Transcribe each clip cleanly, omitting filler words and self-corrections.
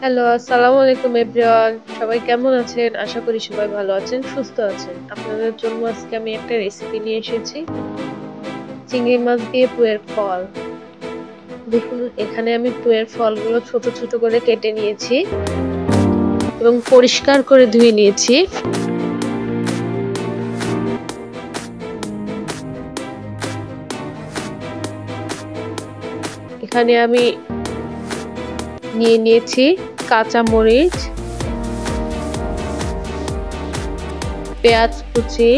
Hello, আসসালামু আলাইকুম everyone. সবাই কেমন আছেন? আশা করি সবাই ভালো আছেন, সুস্থ আছেন। আপনাদের জন্য আজকে আমি একটা রেসিপি নিয়ে এসেছি। চিংড়ি মাছ দিয়ে পুঁইয়ের ফল। দেখুন এখানে আমি পুঁইয়ের ফলগুলো ছোট ছোট করে কেটে নিয়েছি এবং পরিষ্কার করে ধুয়ে নিয়েছি। এখানে আমি নিয়ে নিয়েছি কাঁচা মরিচ, পেঁয়াজ কুচি,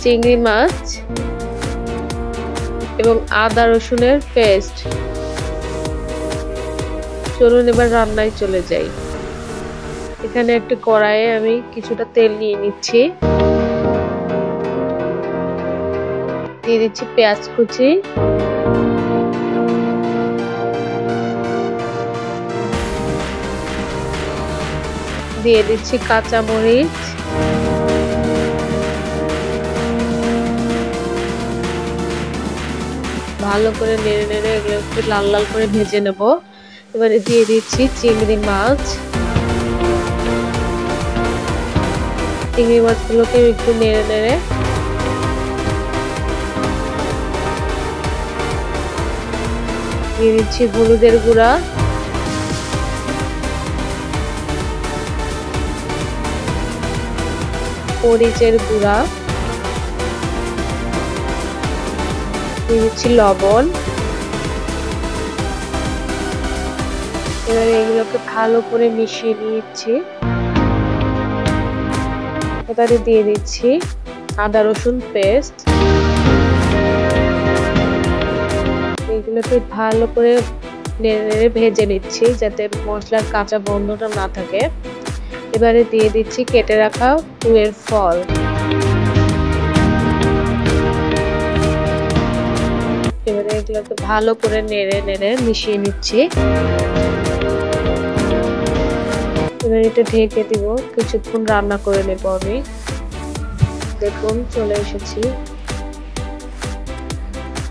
চিংড়ি মাছ এবং আদা রসুনের পেস্ট। চলুন এবার রান্নায় চলে যাই। এখানে একটা কড়াইয়ে আমি কিছুটা তেল নিয়ে নিচ্ছি, দিয়ে দিচ্ছি পেঁয়াজ কুচি, দিয়ে দিচ্ছি কাঁচা মরিচ, ভালো করে নেড়ে নেড়ে এগুলো একটু লাল লাল করে ভেজে নেব। এবারে দিয়ে দিচ্ছি চিংড়ি মাছ। চিংড়ি মাছগুলোকে একটু নেড়ে নেড়ে দিয়ে দিচ্ছি হলুদের গুঁড়া, মরিচের গুঁড়া, দিয়ে দিচ্ছি লবণ। এবারে এগুলোকে ভালো করে মিশিয়ে নিচ্ছি। এবারে দিয়ে দিচ্ছি আদা রসুন পেস্ট। এগুলোকে ভালো করে নেড়ে নেড়ে ভেজে নিচ্ছি যাতে মশলার কাঁচা গন্ধটা না থাকে। এবারে দিয়ে দিচ্ছি কেটে রাখা পুঁইয়ের ফল। এবারে এগুলোকে ভালো করে নেড়ে নেড়ে মিশিয়ে নিচ্ছি। এবার এটা ঢেকে দিব, কিছুক্ষণ রান্না করে নেব আমি। দেখুন চলে এসেছি,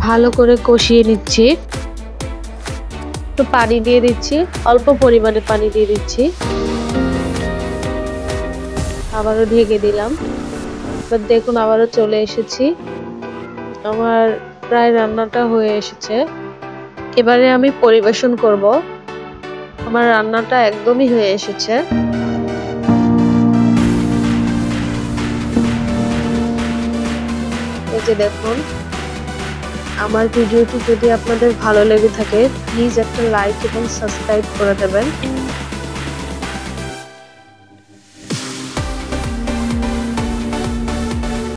ভালো করে কষিয়ে নিচ্ছি। একটু পানি দিয়ে দিচ্ছি, অল্প পরিমাণে পানি দিয়ে দিচ্ছি, আবারও ঢেকে দিলাম। এবার দেখুন আবারও চলে এসেছি, আমার প্রায় রান্নাটা হয়ে এসেছে। এবারে আমি পরিবেশন করব। আমার রান্নাটা একদমই হয়ে এসেছে। এই যে দেখুন, আমার ভিডিওটি যদি আপনাদের ভালো লেগে থাকে প্লিজ একটা লাইক এবং সাবস্ক্রাইব করে দেবেন।